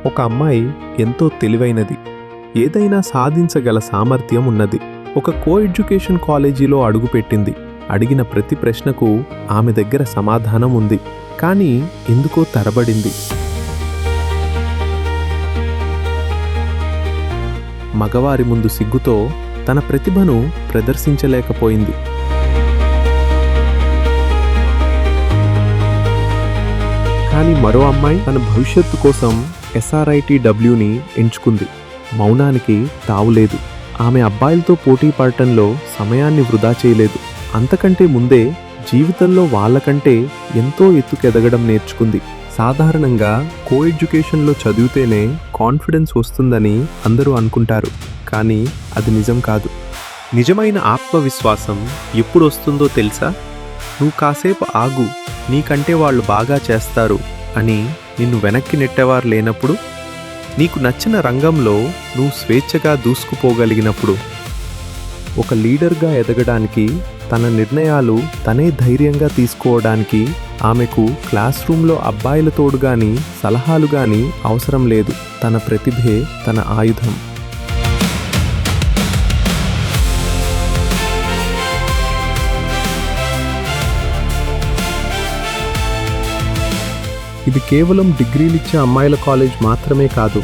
ఒక అమ్మాయి ఎంతో తెలివైనది, ఏదైనా సాధించగల సామర్థ్యం ఉన్నది. ఒక కో ఎడ్యుకేషన్ కాలేజీలో అడుగుపెట్టింది. అడిగిన ప్రతి ప్రశ్నకు ఆమె దగ్గర సమాధానం ఉంది. కానీ ఎందుకో తడబడింది. మగవారి ముందు సిగ్గుతో తన ప్రతిభను ప్రదర్శించలేకపోయింది. కానీ మరో అమ్మాయి తన భవిష్యత్తు కోసం SRITWని ఎంచుకుంది. మౌనానికి తావులేదు. ఆమె అబ్బాయిలతో పోటీ పడటంలో సమయాన్ని వృధా చేయలేదు. అంతకంటే ముందే జీవితంలో వాళ్ళకంటే ఎంతో ఎత్తుకెదగడం నేర్చుకుంది. సాధారణంగా కో ఎడ్యుకేషన్లో చదివితేనే కాన్ఫిడెన్స్ వస్తుందని అందరూ అనుకుంటారు. కానీ అది నిజం కాదు. నిజమైన ఆత్మవిశ్వాసం ఎప్పుడు వస్తుందో తెలుసా? నువ్వు కాసేపు ఆగు, నీకంటే వాళ్ళు బాగా చేస్తారు అని నిన్ను వెనక్కి నెట్టేవారు లేనప్పుడు, నీకు నచ్చిన రంగంలో నువ్వు స్వేచ్ఛగా దూసుకుపోగలిగినప్పుడు. ఒక లీడర్గా ఎదగడానికి, తన నిర్ణయాలు తనే ధైర్యంగా తీసుకోవడానికి ఆమెకు క్లాస్ రూమ్లో అబ్బాయిల తోడు గాని సలహాలు గాని అవసరం లేదు. తన ప్రతిభే తన ఆయుధం. ఇది కేవలం డిగ్రీలిచ్చే అమ్మాయిల కాలేజ్ మాత్రమే కాదు.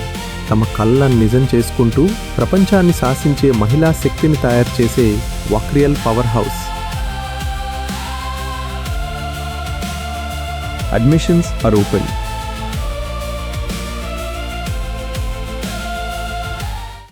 తమ కళ్ళను నిజం చేసుకుంటూ ప్రపంచాన్ని శాసించే మహిళా శక్తిని తయారు చేసే వక్రియల్ powerhouse. Admissions are open.